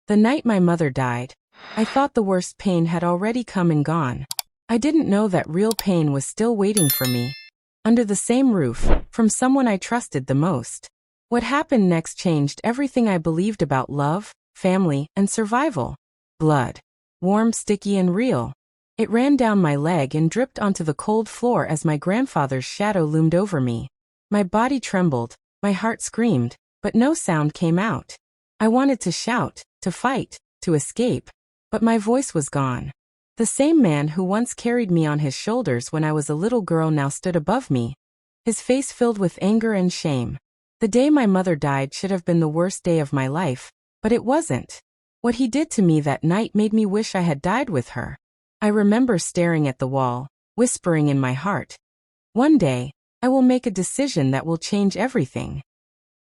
The night my mother died, I thought the worst pain had already come and gone. I didn't know that real pain was still waiting for me, under the same roof, from someone I trusted the most. What happened next changed everything I believed about love, family, and survival. Blood. Warm, sticky, and real. It ran down my leg and dripped onto the cold floor as my grandfather's shadow loomed over me. My body trembled, my heart screamed, but no sound came out. I wanted to shout, to fight, to escape, but my voice was gone. The same man who once carried me on his shoulders when I was a little girl now stood above me, his face filled with anger and shame. The day my mother died should have been the worst day of my life, but it wasn't. What he did to me that night made me wish I had died with her. I remember staring at the wall, whispering in my heart, "One day, I will make a decision that will change everything."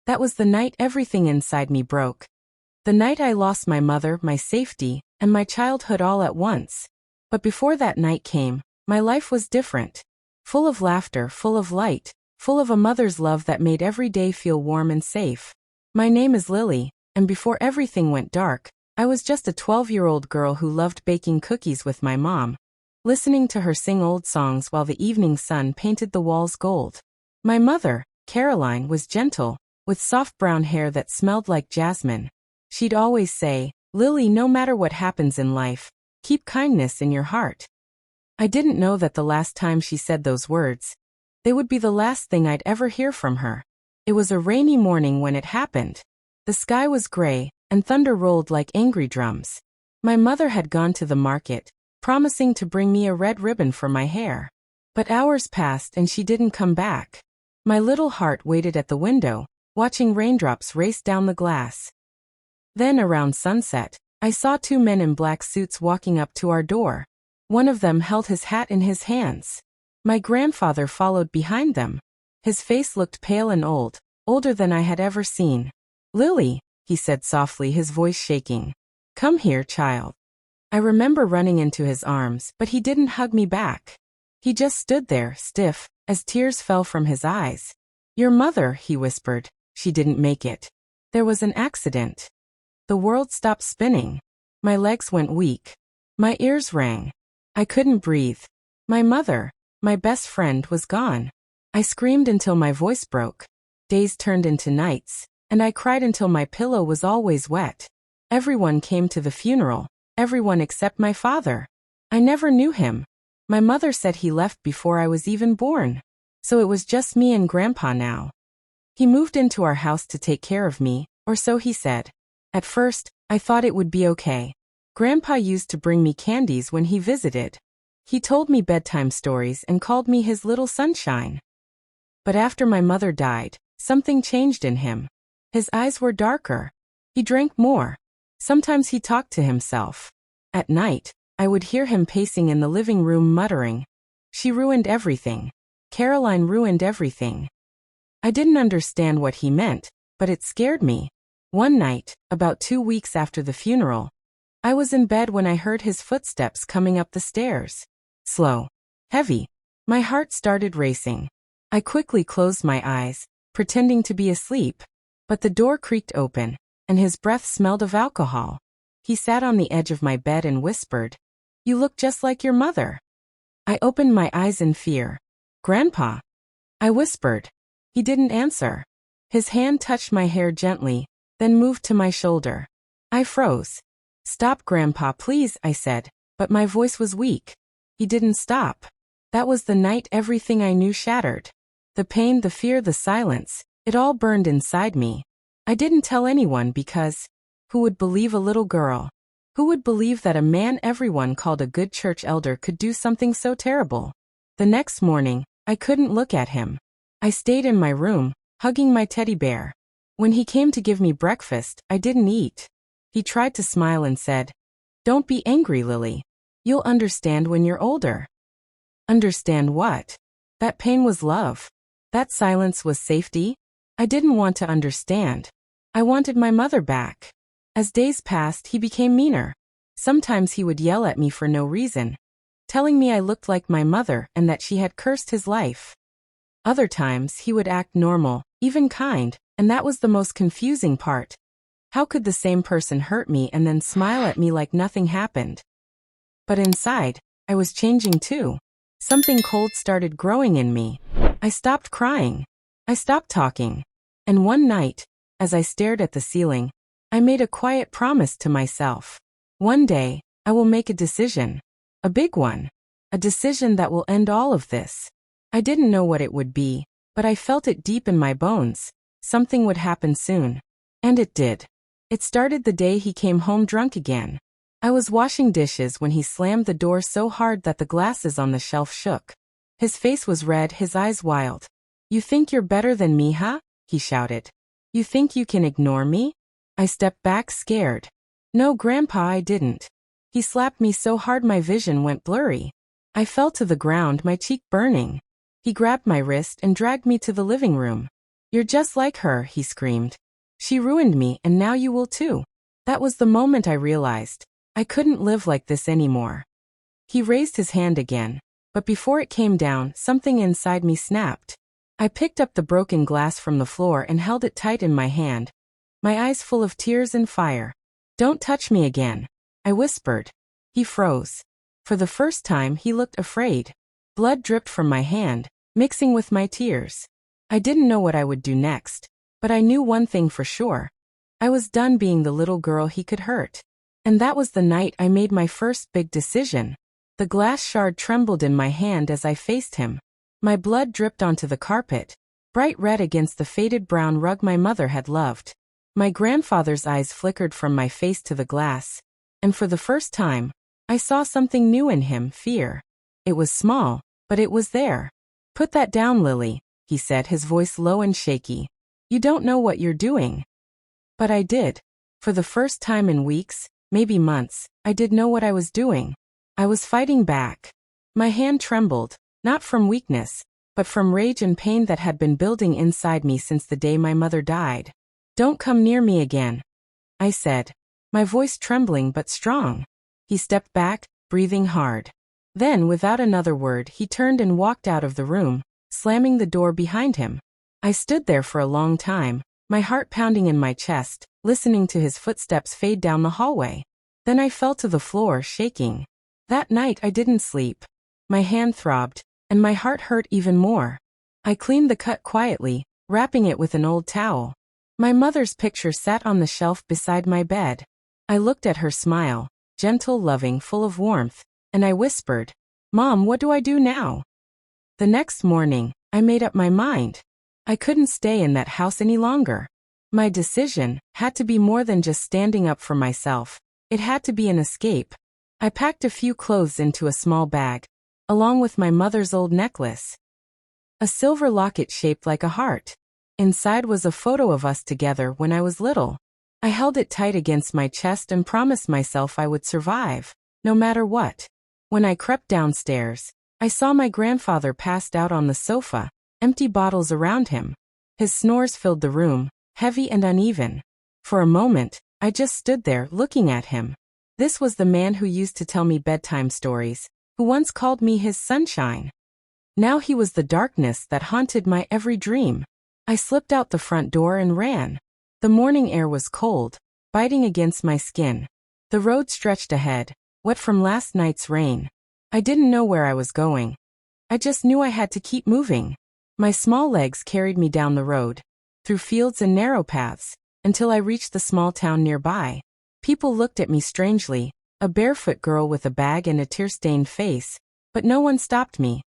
That was the night everything inside me broke. The night I lost my mother, my safety, and my childhood all at once. But before that night came, my life was different. Full of laughter, full of light, full of a mother's love that made every day feel warm and safe. My name is Lily, and before everything went dark, I was just a 12-year-old girl who loved baking cookies with my mom, listening to her sing old songs while the evening sun painted the walls gold. My mother, Caroline, was gentle, with soft brown hair that smelled like jasmine. She'd always say, "Lily, no matter what happens in life, keep kindness in your heart." I didn't know that the last time she said those words, they would be the last thing I'd ever hear from her. It was a rainy morning when it happened. The sky was gray, and thunder rolled like angry drums. My mother had gone to the market, promising to bring me a red ribbon for my hair. But hours passed and she didn't come back. My little heart waited at the window, watching raindrops race down the glass. Then around sunset, I saw two men in black suits walking up to our door. One of them held his hat in his hands. My grandfather followed behind them. His face looked pale and old, older than I had ever seen. "Lily," he said softly, his voice shaking. "Come here, child." I remember running into his arms, but he didn't hug me back. He just stood there, stiff, as tears fell from his eyes. "Your mother," he whispered, "she didn't make it. There was an accident." The world stopped spinning. My legs went weak. My ears rang. I couldn't breathe. My mother, my best friend, was gone. I screamed until my voice broke. Days turned into nights, and I cried until my pillow was always wet. Everyone came to the funeral, everyone except my father. I never knew him. My mother said he left before I was even born. So it was just me and Grandpa now. He moved into our house to take care of me, or so he said. At first, I thought it would be okay. Grandpa used to bring me candies when he visited. He told me bedtime stories and called me his little sunshine. But after my mother died, something changed in him. His eyes were darker. He drank more. Sometimes he talked to himself. At night, I would hear him pacing in the living room muttering, "She ruined everything. Caroline ruined everything." I didn't understand what he meant, but it scared me. One night, about 2 weeks after the funeral, I was in bed when I heard his footsteps coming up the stairs. Slow. Heavy. My heart started racing. I quickly closed my eyes, pretending to be asleep, but the door creaked open, and his breath smelled of alcohol. He sat on the edge of my bed and whispered, "You look just like your mother." I opened my eyes in fear. "Grandpa?" I whispered. He didn't answer. His hand touched my hair gently, then moved to my shoulder. I froze. "Stop, Grandpa, please," I said, but my voice was weak. He didn't stop. That was the night everything I knew shattered. The pain, the fear, the silence, it all burned inside me. I didn't tell anyone because who would believe a little girl? Who would believe that a man everyone called a good church elder could do something so terrible? The next morning, I couldn't look at him. I stayed in my room, hugging my teddy bear. When he came to give me breakfast, I didn't eat. He tried to smile and said, "Don't be angry, Lily. You'll understand when you're older." Understand what? That pain was love. That silence was safety. I didn't want to understand. I wanted my mother back. As days passed, he became meaner. Sometimes he would yell at me for no reason, telling me I looked like my mother and that she had cursed his life. Other times, he would act normal, even kind, and that was the most confusing part. How could the same person hurt me and then smile at me like nothing happened? But inside, I was changing too. Something cold started growing in me. I stopped crying. I stopped talking. And one night, as I stared at the ceiling, I made a quiet promise to myself. One day, I will make a decision. A big one. A decision that will end all of this. I didn't know what it would be, but I felt it deep in my bones. Something would happen soon. And it did. It started the day he came home drunk again. I was washing dishes when he slammed the door so hard that the glasses on the shelf shook. His face was red, his eyes wild. "You think you're better than me, huh?" he shouted. "You think you can ignore me?" I stepped back scared. "No, Grandpa, I didn't." He slapped me so hard my vision went blurry. I fell to the ground, my cheek burning. He grabbed my wrist and dragged me to the living room. "You're just like her," he screamed. "She ruined me, and now you will too." That was the moment I realized I couldn't live like this anymore. He raised his hand again, but before it came down, something inside me snapped. I picked up the broken glass from the floor and held it tight in my hand, my eyes full of tears and fire. "Don't touch me again," I whispered. He froze. For the first time, he looked afraid. Blood dripped from my hand, mixing with my tears. I didn't know what I would do next, but I knew one thing for sure. I was done being the little girl he could hurt. And that was the night I made my first big decision. The glass shard trembled in my hand as I faced him. My blood dripped onto the carpet, bright red against the faded brown rug my mother had loved. My grandfather's eyes flickered from my face to the glass, and for the first time, I saw something new in him, fear. It was small, but it was there. "Put that down, Lily," he said, his voice low and shaky. "You don't know what you're doing." But I did. For the first time in weeks, maybe months, I did know what I was doing. I was fighting back. My hand trembled, not from weakness, but from rage and pain that had been building inside me since the day my mother died. "Don't come near me again," I said, my voice trembling but strong. He stepped back, breathing hard. Then, without another word, he turned and walked out of the room, slamming the door behind him. I stood there for a long time, my heart pounding in my chest, listening to his footsteps fade down the hallway. Then I fell to the floor, shaking. That night I didn't sleep. My hand throbbed, and my heart hurt even more. I cleaned the cut quietly, wrapping it with an old towel. My mother's picture sat on the shelf beside my bed. I looked at her smile, gentle, loving, full of warmth, and I whispered, "Mom, what do I do now?" The next morning, I made up my mind. I couldn't stay in that house any longer. My decision had to be more than just standing up for myself. It had to be an escape. I packed a few clothes into a small bag, along with my mother's old necklace. A silver locket shaped like a heart. Inside was a photo of us together when I was little. I held it tight against my chest and promised myself I would survive, no matter what. When I crept downstairs, I saw my grandfather passed out on the sofa, empty bottles around him. His snores filled the room, heavy and uneven. For a moment, I just stood there looking at him. This was the man who used to tell me bedtime stories, who once called me his sunshine. Now he was the darkness that haunted my every dream. I slipped out the front door and ran. The morning air was cold, biting against my skin. The road stretched ahead, wet from last night's rain. I didn't know where I was going. I just knew I had to keep moving. My small legs carried me down the road, through fields and narrow paths, until I reached the small town nearby. People looked at me strangely, a barefoot girl with a bag and a tear-stained face, but no one stopped me.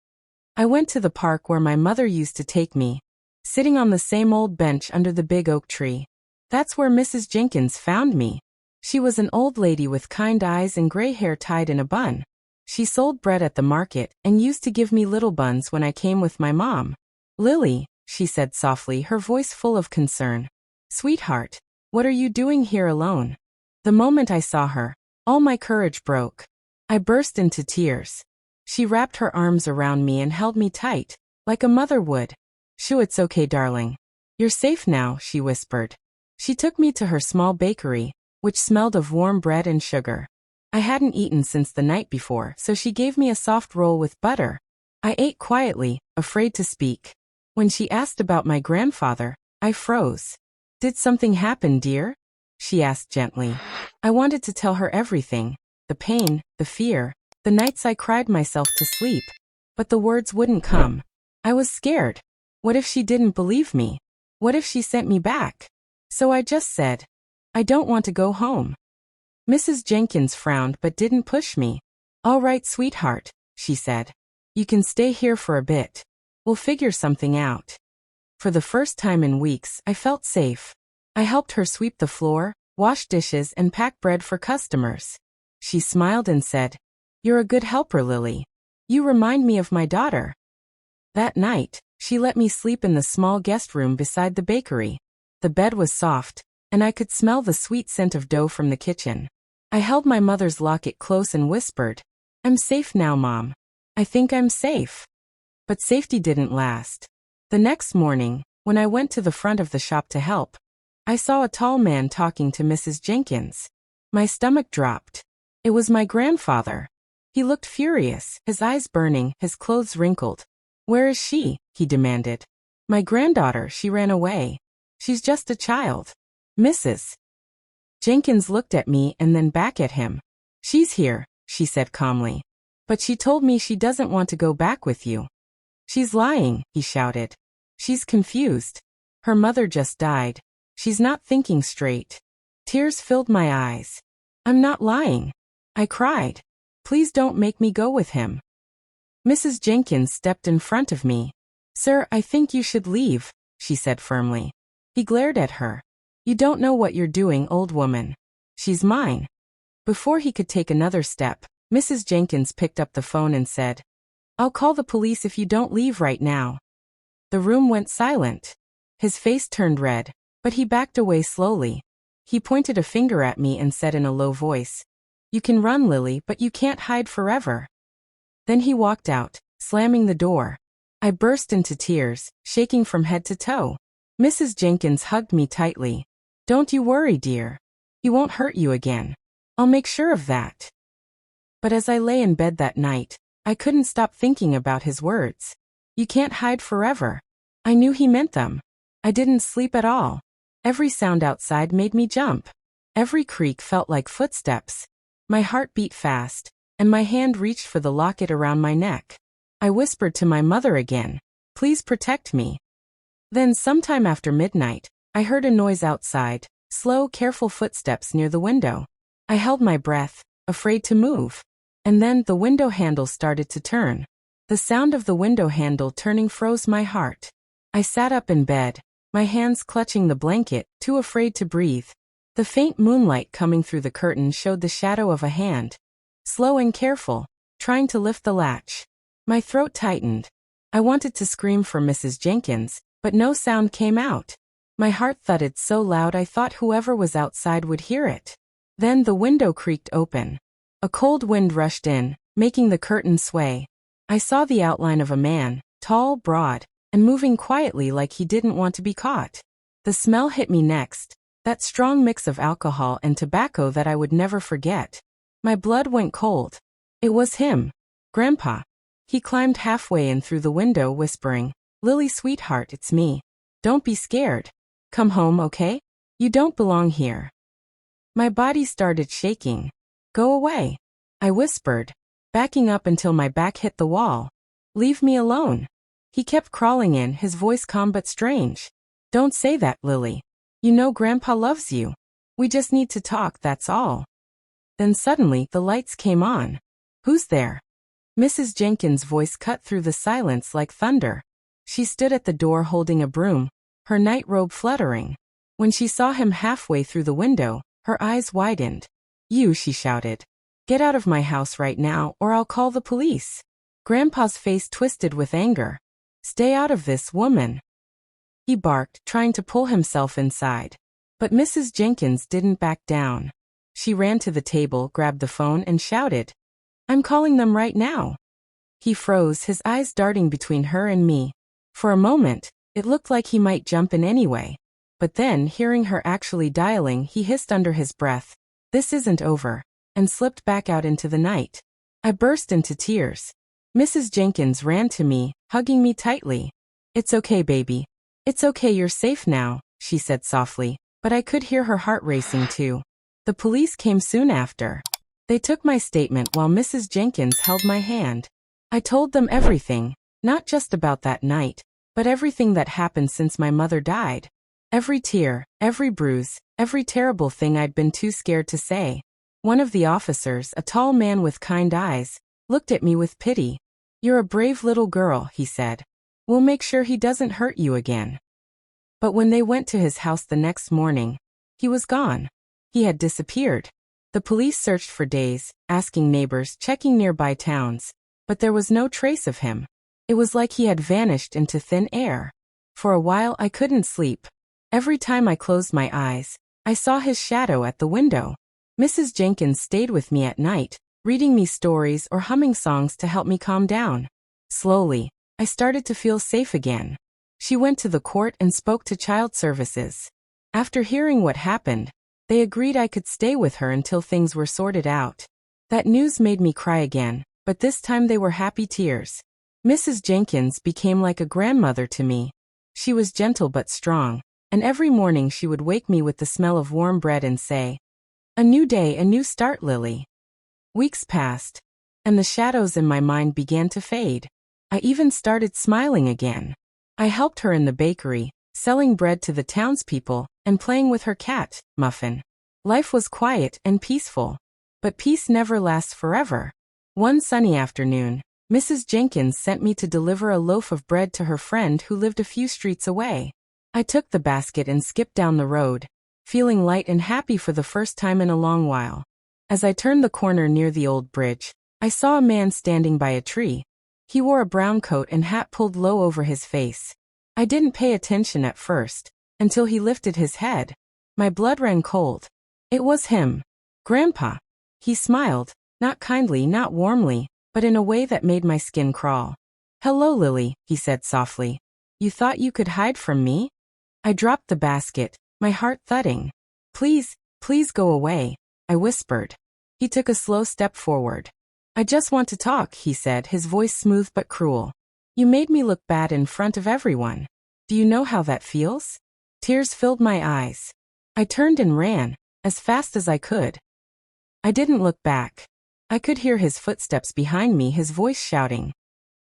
I went to the park where my mother used to take me, sitting on the same old bench under the big oak tree. That's where Mrs. Jenkins found me. She was an old lady with kind eyes and gray hair tied in a bun. She sold bread at the market and used to give me little buns when I came with my mom. "Lily," she said softly, her voice full of concern. "Sweetheart, what are you doing here alone?" The moment I saw her, all my courage broke. I burst into tears. She wrapped her arms around me and held me tight, like a mother would. "Shoo, it's okay, darling. You're safe now," she whispered. She took me to her small bakery, which smelled of warm bread and sugar. I hadn't eaten since the night before, so she gave me a soft roll with butter. I ate quietly, afraid to speak. When she asked about my grandfather, I froze. "Did something happen, dear?" she asked gently. I wanted to tell her everything. The pain, the fear, the nights I cried myself to sleep. But the words wouldn't come. I was scared. What if she didn't believe me? What if she sent me back? So I just said, I don't want to go home. Mrs. Jenkins frowned but didn't push me. All right, sweetheart, she said. You can stay here for a bit. We'll figure something out. For the first time in weeks, I felt safe. I helped her sweep the floor, wash dishes, and pack bread for customers. She smiled and said, You're a good helper, Lily. You remind me of my daughter. That night, she let me sleep in the small guest room beside the bakery. The bed was soft, and I could smell the sweet scent of dough from the kitchen. I held my mother's locket close and whispered, I'm safe now, Mom. I think I'm safe. But safety didn't last. The next morning, when I went to the front of the shop to help, I saw a tall man talking to Mrs. Jenkins. My stomach dropped. It was my grandfather. He looked furious, his eyes burning, his clothes wrinkled. Where is she? He demanded. My granddaughter, she ran away. She's just a child. Mrs. Jenkins looked at me and then back at him. She's here, she said calmly. But she told me she doesn't want to go back with you. She's lying, he shouted. She's confused. Her mother just died. She's not thinking straight. Tears filled my eyes. I'm not lying. I cried. Please don't make me go with him. Mrs. Jenkins stepped in front of me. Sir, I think you should leave, she said firmly. He glared at her. You don't know what you're doing, old woman. She's mine. Before he could take another step, Mrs. Jenkins picked up the phone and said, I'll call the police if you don't leave right now. The room went silent. His face turned red, but he backed away slowly. He pointed a finger at me and said in a low voice, You can run, Lily, but you can't hide forever. Then he walked out, slamming the door. I burst into tears, shaking from head to toe. Mrs. Jenkins hugged me tightly. Don't you worry, dear. He won't hurt you again. I'll make sure of that. But as I lay in bed that night, I couldn't stop thinking about his words. You can't hide forever. I knew he meant them. I didn't sleep at all. Every sound outside made me jump. Every creak felt like footsteps. My heart beat fast, and my hand reached for the locket around my neck. I whispered to my mother again, Please protect me. Then sometime after midnight, I heard a noise outside, slow, careful footsteps near the window. I held my breath, afraid to move. And then the window handle started to turn. The sound of the window handle turning froze my heart. I sat up in bed, my hands clutching the blanket, too afraid to breathe. The faint moonlight coming through the curtain showed the shadow of a hand. Slow and careful, trying to lift the latch. My throat tightened. I wanted to scream for Mrs. Jenkins, but no sound came out. My heart thudded so loud I thought whoever was outside would hear it. Then the window creaked open. A cold wind rushed in, making the curtain sway. I saw the outline of a man, tall, broad, and moving quietly like he didn't want to be caught. The smell hit me next, that strong mix of alcohol and tobacco that I would never forget. My blood went cold. It was him, Grandpa. He climbed halfway in through the window, whispering, Lily, sweetheart, it's me. Don't be scared. Come home, okay? You don't belong here. My body started shaking. Go away, I whispered, backing up until my back hit the wall. Leave me alone. He kept crawling in, his voice calm but strange. Don't say that, Lily. You know Grandpa loves you. We just need to talk, that's all. Then suddenly the lights came on. Who's there? Mrs. Jenkins' voice cut through the silence like thunder. She stood at the door holding a broom, her night robe fluttering. When she saw him halfway through the window, her eyes widened. You, she shouted. Get out of my house right now or I'll call the police. Grandpa's face twisted with anger. Stay out of this, woman. He barked, trying to pull himself inside. But Mrs. Jenkins didn't back down. She ran to the table, grabbed the phone, and shouted, I'm calling them right now. He froze, his eyes darting between her and me. For a moment, it looked like he might jump in anyway. But then, hearing her actually dialing, he hissed under his breath, This isn't over, and slipped back out into the night. I burst into tears. Mrs. Jenkins ran to me, hugging me tightly. It's okay, baby. It's okay, you're safe now, she said softly. but I could hear her heart racing too. The police came soon after. They took my statement while Mrs. Jenkins held my hand. I told them everything, not just about that night, but everything that happened since my mother died. Every tear, every bruise, every terrible thing I'd been too scared to say. One of the officers, a tall man with kind eyes, looked at me with pity. "You're a brave little girl," he said. "We'll make sure he doesn't hurt you again." But when they went to his house the next morning, he was gone. He had disappeared. The police searched for days, asking neighbors, checking nearby towns, but there was no trace of him. It was like he had vanished into thin air. For a while I couldn't sleep. Every time I closed my eyes, I saw his shadow at the window. Mrs. Jenkins stayed with me at night, reading me stories or humming songs to help me calm down. Slowly, I started to feel safe again. She went to the court and spoke to child services. After hearing what happened, they agreed I could stay with her until things were sorted out. That news made me cry again, but this time they were happy tears. Mrs. Jenkins became like a grandmother to me. She was gentle but strong, and every morning she would wake me with the smell of warm bread and say, "A new day, a new start, Lily." Weeks passed, and the shadows in my mind began to fade. I even started smiling again. I helped her in the bakery, selling bread to the townspeople, and playing with her cat, Muffin. Life was quiet and peaceful. But peace never lasts forever. One sunny afternoon, Mrs. Jenkins sent me to deliver a loaf of bread to her friend who lived a few streets away. I took the basket and skipped down the road, feeling light and happy for the first time in a long while. As I turned the corner near the old bridge, I saw a man standing by a tree. He wore a brown coat and hat pulled low over his face. I didn't pay attention at first, until he lifted his head. My blood ran cold. It was him. Grandpa. He smiled, not kindly, not warmly, but in a way that made my skin crawl. "Hello, Lily," he said softly. "You thought you could hide from me?" I dropped the basket, my heart thudding. "Please, please go away," I whispered. He took a slow step forward. "I just want to talk," he said, his voice smooth but cruel. "You made me look bad in front of everyone. Do you know how that feels?" Tears filled my eyes. I turned and ran, as fast as I could. I didn't look back. I could hear his footsteps behind me, his voice shouting,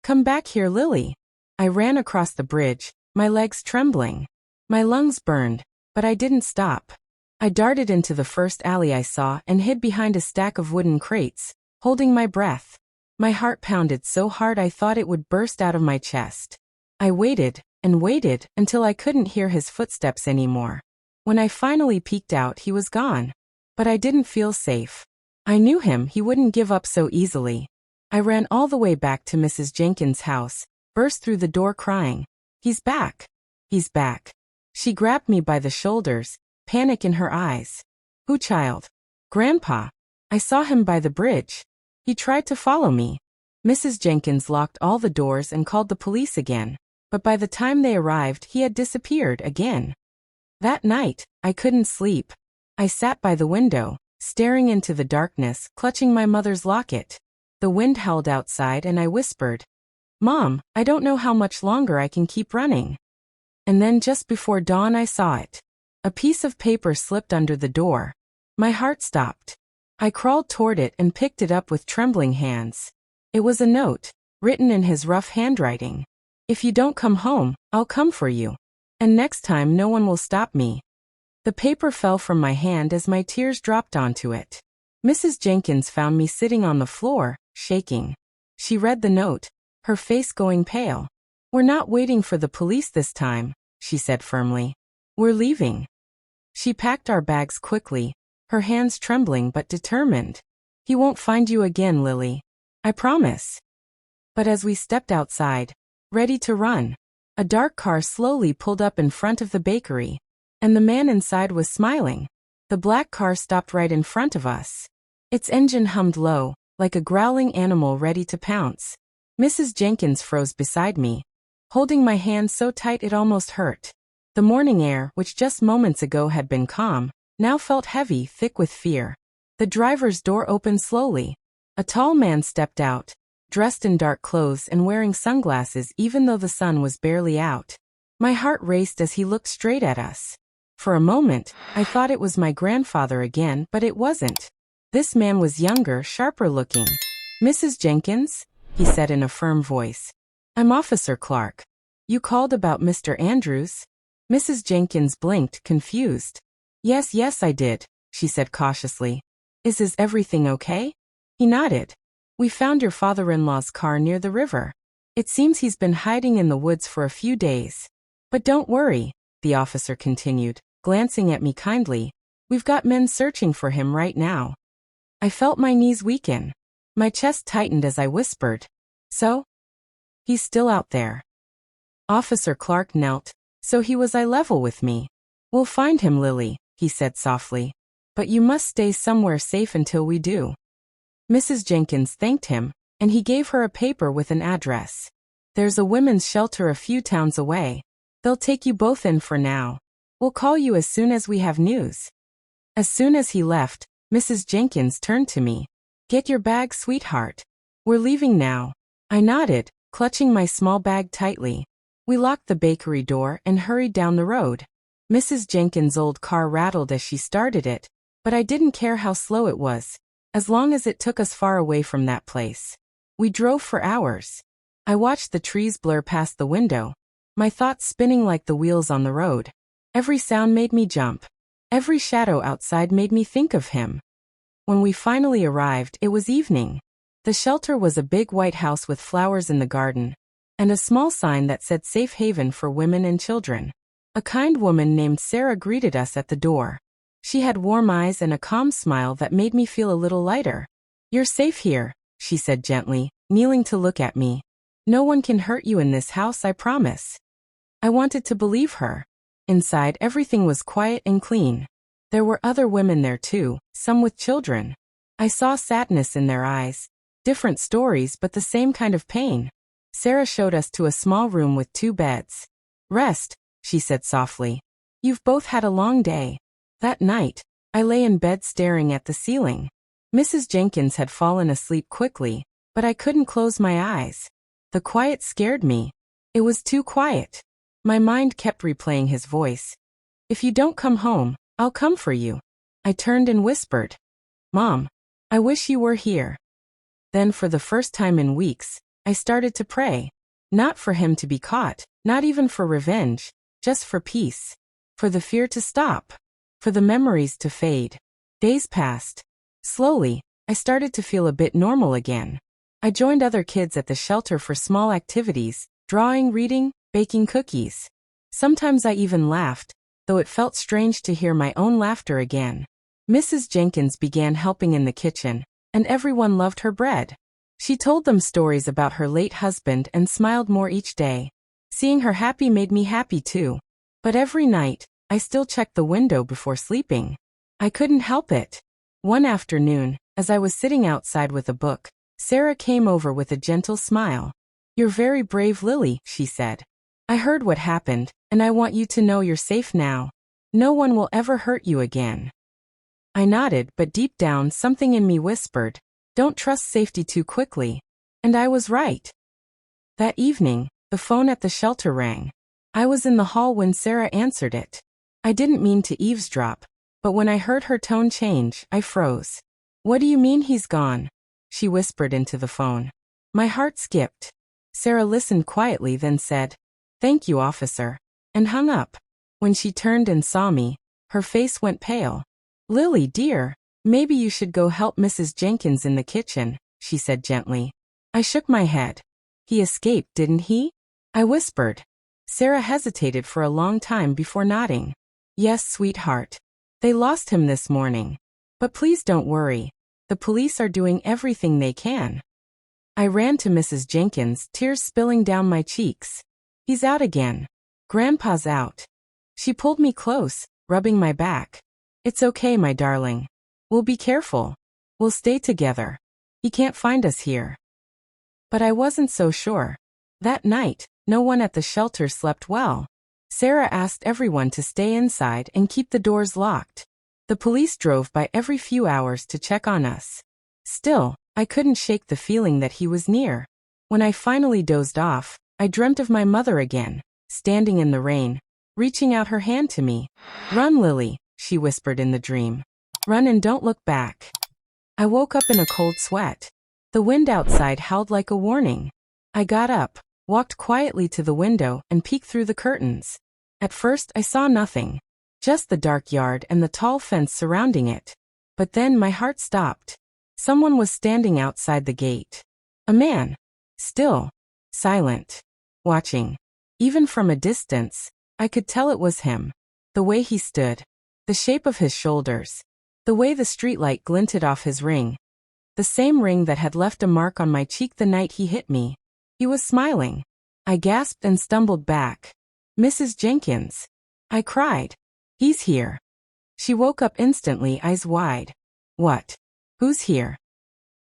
"Come back here, Lily." I ran across the bridge, my legs trembling. My lungs burned, but I didn't stop. I darted into the first alley I saw and hid behind a stack of wooden crates, holding my breath. My heart pounded so hard I thought it would burst out of my chest. I waited and waited until I couldn't hear his footsteps anymore. When I finally peeked out, he was gone. But I didn't feel safe. I knew him, he wouldn't give up so easily. I ran all the way back to Mrs. Jenkins' house, burst through the door crying, "He's back! He's back!" She grabbed me by the shoulders, panic in her eyes. "Who, child?" "Grandpa. I saw him by the bridge. He tried to follow me." Mrs. Jenkins locked all the doors and called the police again, but by the time they arrived, he had disappeared again. That night, I couldn't sleep. I sat by the window, staring into the darkness, clutching my mother's locket. The wind howled outside and I whispered, "Mom, I don't know how much longer I can keep running." And then just before dawn I saw it. A piece of paper slipped under the door. My heart stopped. I crawled toward it and picked it up with trembling hands. It was a note, written in his rough handwriting. "If you don't come home, I'll come for you. And next time no one will stop me." The paper fell from my hand as my tears dropped onto it. Mrs. Jenkins found me sitting on the floor, shaking. She read the note, her face going pale. "We're not waiting for the police this time," she said firmly. "We're leaving." She packed our bags quickly, her hands trembling but determined. "He won't find you again, Lily. I promise." But as we stepped outside, ready to run, a dark car slowly pulled up in front of the bakery, and the man inside was smiling. The black car stopped right in front of us. Its engine hummed low, like a growling animal ready to pounce. Mrs. Jenkins froze beside me, holding my hand so tight it almost hurt. The morning air, which just moments ago had been calm, now felt heavy, thick with fear. The driver's door opened slowly. A tall man stepped out, dressed in dark clothes and wearing sunglasses even though the sun was barely out. My heart raced as he looked straight at us. For a moment, I thought it was my grandfather again, but it wasn't. This man was younger, sharper looking. "Mrs. Jenkins?" he said in a firm voice. "I'm Officer Clark. You called about Mr. Andrews?" Mrs. Jenkins blinked, confused. Yes, I did," she said cautiously. Is everything okay?" He nodded. "We found your father-in-law's car near the river. It seems he's been hiding in the woods for a few days. But don't worry," the officer continued, glancing at me kindly. "We've got men searching for him right now." I felt my knees weaken. My chest tightened as I whispered, "So? He's still out there?" Officer Clark knelt. "So he was eye level with me." "We'll find him, Lily," he said softly. "But you must stay somewhere safe until we do." Mrs. Jenkins thanked him, and he gave her a paper with an address. "There's a women's shelter a few towns away. They'll take you both in for now. We'll call you as soon as we have news." As soon as he left, Mrs. Jenkins turned to me. "Get your bag, sweetheart. We're leaving now." I nodded, clutching my small bag tightly. We locked the bakery door and hurried down the road. Mrs. Jenkins' old car rattled as she started it, but I didn't care how slow it was, as long as it took us far away from that place. We drove for hours. I watched the trees blur past the window, my thoughts spinning like the wheels on the road. Every sound made me jump. Every shadow outside made me think of him. When we finally arrived, it was evening. The shelter was a big white house with flowers in the garden, and a small sign that said Safe Haven for Women and Children. A kind woman named Sarah greeted us at the door. She had warm eyes and a calm smile that made me feel a little lighter. "You're safe here," she said gently, kneeling to look at me. "No one can hurt you in this house, I promise." I wanted to believe her. Inside, everything was quiet and clean. There were other women there too, some with children. I saw sadness in their eyes. Different stories, but the same kind of pain. Sarah showed us to a small room with 2 beds. "Rest," she said softly. "You've both had a long day." That night, I lay in bed staring at the ceiling. Mrs. Jenkins had fallen asleep quickly, but I couldn't close my eyes. The quiet scared me. It was too quiet. My mind kept replaying his voice. "If you don't come home, I'll come for you." I turned and whispered, "Mom, I wish you were here." Then for the first time in weeks, I started to pray. Not for him to be caught, not even for revenge, just for peace. For the fear to stop. For the memories to fade. Days passed. Slowly, I started to feel a bit normal again. I joined other kids at the shelter for small activities, drawing, reading, baking cookies. Sometimes I even laughed, though it felt strange to hear my own laughter again. Mrs. Jenkins began helping in the kitchen, and everyone loved her bread. She told them stories about her late husband and smiled more each day. Seeing her happy made me happy too. But every night, I still checked the window before sleeping. I couldn't help it. One afternoon, as I was sitting outside with a book, Sarah came over with a gentle smile. "You're very brave, Lily," she said. "I heard what happened, and I want you to know you're safe now. No one will ever hurt you again." I nodded, but deep down something in me whispered, "Don't trust safety too quickly." And I was right. That evening, the phone at the shelter rang. I was in the hall when Sarah answered it. I didn't mean to eavesdrop, but when I heard her tone change, I froze. "What do you mean he's gone?" she whispered into the phone. My heart skipped. Sarah listened quietly, then said, "Thank you, officer," and hung up. When she turned and saw me, her face went pale. "Lily, dear, maybe you should go help Mrs. Jenkins in the kitchen," she said gently. I shook my head. "He escaped, didn't he?" I whispered. Sarah hesitated for a long time before nodding. "Yes, sweetheart. They lost him this morning. But please don't worry. The police are doing everything they can." I ran to Mrs. Jenkins, tears spilling down my cheeks. "He's out again. Grandpa's out." She pulled me close, rubbing my back. "It's okay, my darling. We'll be careful. We'll stay together. He can't find us here." But I wasn't so sure. That night, no one at the shelter slept well. Sarah asked everyone to stay inside and keep the doors locked. The police drove by every few hours to check on us. Still, I couldn't shake the feeling that he was near. When I finally dozed off, I dreamt of my mother again, standing in the rain, reaching out her hand to me. "Run, Lily," she whispered in the dream. "Run and don't look back." I woke up in a cold sweat. The wind outside howled like a warning. I got up, walked quietly to the window, and peeked through the curtains. At first I saw nothing, just the dark yard and the tall fence surrounding it. But then my heart stopped. Someone was standing outside the gate. A man. Still. Silent. Watching. Even from a distance, I could tell it was him. The way he stood. The shape of his shoulders. The way the streetlight glinted off his ring. The same ring that had left a mark on my cheek the night he hit me. He was smiling. I gasped and stumbled back. "Mrs. Jenkins!" I cried. "He's here." She woke up instantly, eyes wide. "What? Who's here?"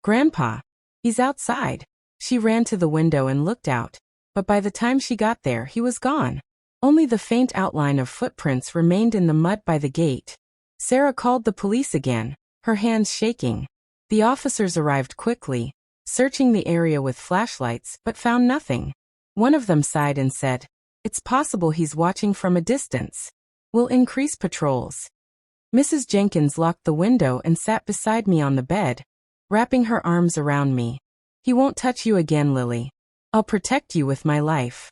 "Grandpa. He's outside." She ran to the window and looked out, but by the time she got there he was gone. Only the faint outline of footprints remained in the mud by the gate. Sarah called the police again, her hands shaking. The officers arrived quickly, searching the area with flashlights, but found nothing. One of them sighed and said, "It's possible he's watching from a distance. We'll increase patrols." Mrs. Jenkins locked the window and sat beside me on the bed, wrapping her arms around me. "He won't touch you again, Lily. I'll protect you with my life."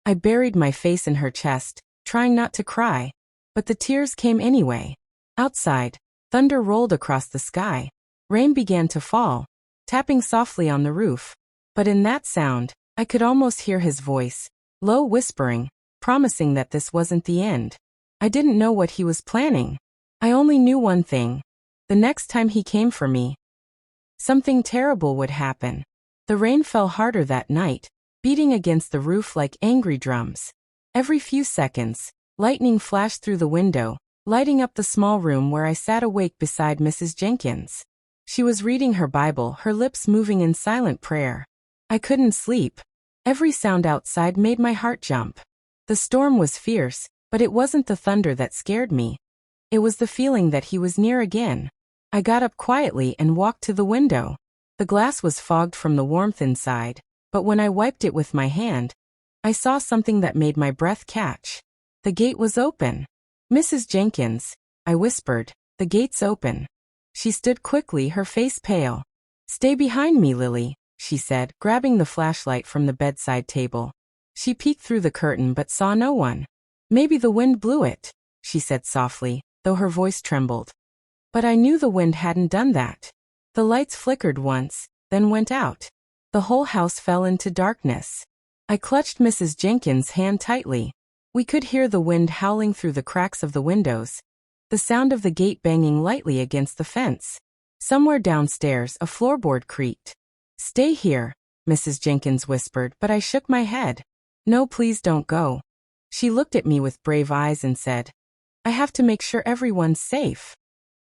I buried my face in her chest, trying not to cry, but the tears came anyway. Outside, thunder rolled across the sky. Rain began to fall, tapping softly on the roof. But in that sound, I could almost hear his voice, low whispering, promising that this wasn't the end. I didn't know what he was planning. I only knew one thing. The next time he came for me, something terrible would happen. The rain fell harder that night, beating against the roof like angry drums. Every few seconds, lightning flashed through the window, lighting up the small room where I sat awake beside Mrs. Jenkins. She was reading her Bible, her lips moving in silent prayer. I couldn't sleep. Every sound outside made my heart jump. The storm was fierce, but it wasn't the thunder that scared me. It was the feeling that he was near again. I got up quietly and walked to the window. The glass was fogged from the warmth inside, but when I wiped it with my hand, I saw something that made my breath catch. The gate was open. "Mrs. Jenkins," I whispered, "the gate's open." She stood quickly, her face pale. "Stay behind me, Lily," she said, grabbing the flashlight from the bedside table. She peeked through the curtain but saw no one. "Maybe the wind blew it," she said softly, though her voice trembled. But I knew the wind hadn't done that. The lights flickered once, then went out. The whole house fell into darkness. I clutched Mrs. Jenkins' hand tightly. We could hear the wind howling through the cracks of the windows, the sound of the gate banging lightly against the fence. Somewhere downstairs, a floorboard creaked. "Stay here," Mrs. Jenkins whispered, but I shook my head. "No, please don't go." She looked at me with brave eyes and said, "I have to make sure everyone's safe."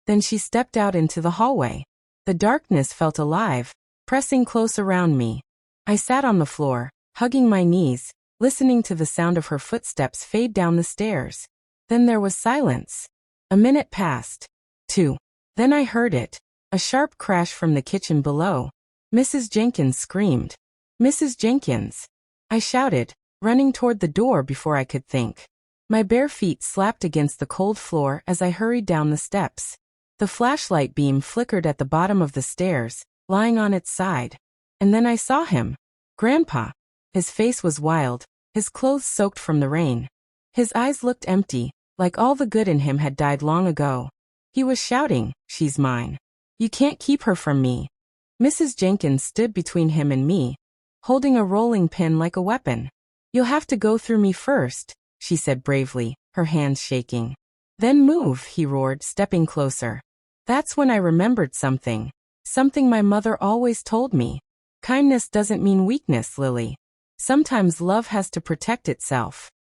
Then she stepped out into the hallway. The darkness felt alive, pressing close around me. I sat on the floor, hugging my knees, listening to the sound of her footsteps fade down the stairs. Then there was silence. A minute passed. 2. Then I heard it, a sharp crash from the kitchen below. Mrs. Jenkins screamed. "Mrs. Jenkins!" I shouted, running toward the door before I could think. My bare feet slapped against the cold floor as I hurried down the steps. The flashlight beam flickered at the bottom of the stairs, lying on its side. And then I saw him. Grandpa. His face was wild, his clothes soaked from the rain. His eyes looked empty, like all the good in him had died long ago. He was shouting, "She's mine. You can't keep her from me." Mrs. Jenkins stood between him and me, holding a rolling pin like a weapon. "You'll have to go through me first," she said bravely, her hands shaking. "Then move," he roared, stepping closer. That's when I remembered something my mother always told me. Kindness doesn't mean weakness, Lily. Sometimes love has to protect itself.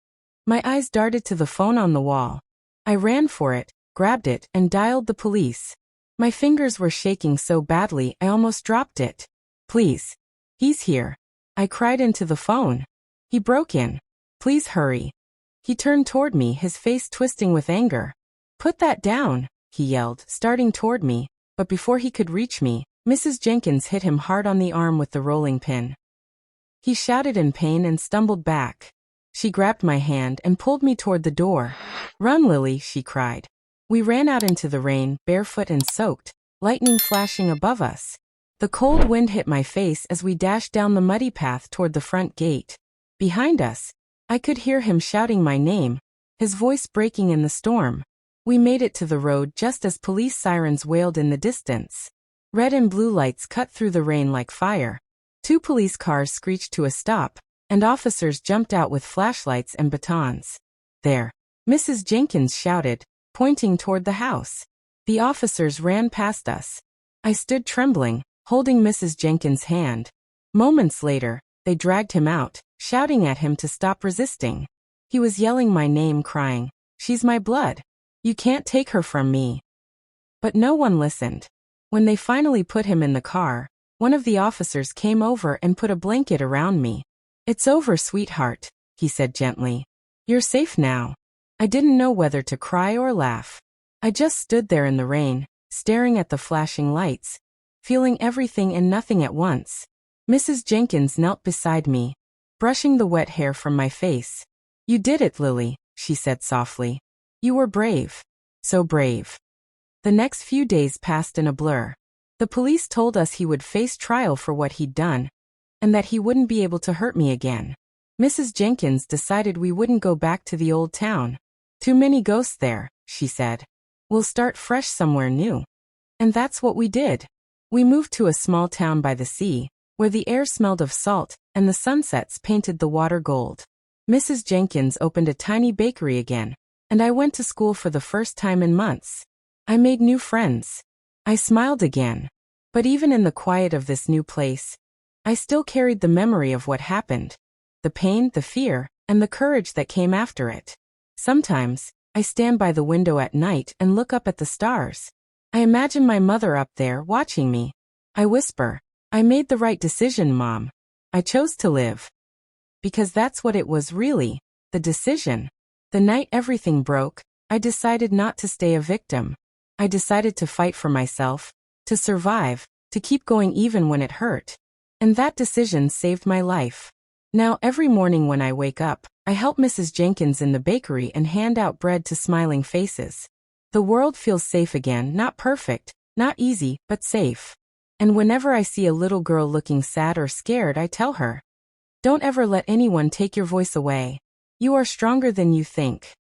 My eyes darted to the phone on the wall. I ran for it, grabbed it, and dialed the police. My fingers were shaking so badly I almost dropped it. "Please. He's here." I cried into the phone. He broke in. "Please hurry." He turned toward me, his face twisting with anger. "Put that down," he yelled, starting toward me, but before he could reach me, Mrs. Jenkins hit him hard on the arm with the rolling pin. He shouted in pain and stumbled back. She grabbed my hand and pulled me toward the door. "Run, Lily," she cried. We ran out into the rain, barefoot and soaked, lightning flashing above us. The cold wind hit my face as we dashed down the muddy path toward the front gate. Behind us, I could hear him shouting my name, his voice breaking in the storm. We made it to the road just as police sirens wailed in the distance. Red and blue lights cut through the rain like fire. 2 police cars screeched to a stop, and officers jumped out with flashlights and batons. "There!" Mrs. Jenkins shouted, pointing toward the house. The officers ran past us. I stood trembling, holding Mrs. Jenkins' hand. Moments later, they dragged him out, shouting at him to stop resisting. He was yelling my name, crying, "She's my blood. You can't take her from me." But no one listened. When they finally put him in the car, one of the officers came over and put a blanket around me. "It's over, sweetheart," he said gently. "You're safe now." I didn't know whether to cry or laugh. I just stood there in the rain, staring at the flashing lights, feeling everything and nothing at once. Mrs. Jenkins knelt beside me, brushing the wet hair from my face. "You did it, Lily," she said softly. "You were brave. So brave." The next few days passed in a blur. The police told us he would face trial for what he'd done, and that he wouldn't be able to hurt me again. Mrs. Jenkins decided we wouldn't go back to the old town. "Too many ghosts there," she said. "We'll start fresh somewhere new." And that's what we did. We moved to a small town by the sea, where the air smelled of salt, and the sunsets painted the water gold. Mrs. Jenkins opened a tiny bakery again, and I went to school for the first time in months. I made new friends. I smiled again. But even in the quiet of this new place, I still carried the memory of what happened. The pain, the fear, and the courage that came after it. Sometimes, I stand by the window at night and look up at the stars. I imagine my mother up there watching me. I whisper, "I made the right decision, Mom. I chose to live." Because that's what it was really, the decision. The night everything broke, I decided not to stay a victim. I decided to fight for myself, to survive, to keep going even when it hurt. And that decision saved my life. Now every morning when I wake up, I help Mrs. Jenkins in the bakery and hand out bread to smiling faces. The world feels safe again, not perfect, not easy, but safe. And whenever I see a little girl looking sad or scared, I tell her, "Don't ever let anyone take your voice away. You are stronger than you think."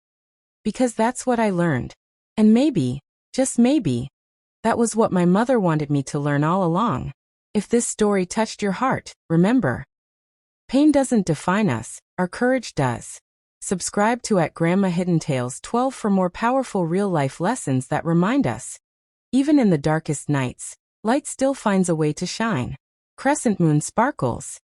Because that's what I learned. And maybe, just maybe, that was what my mother wanted me to learn all along. If this story touched your heart, remember, pain doesn't define us, our courage does. Subscribe to @Grandma Hidden Tales 12 for more powerful real-life lessons that remind us, even in the darkest nights, light still finds a way to shine. Crescent moon sparkles.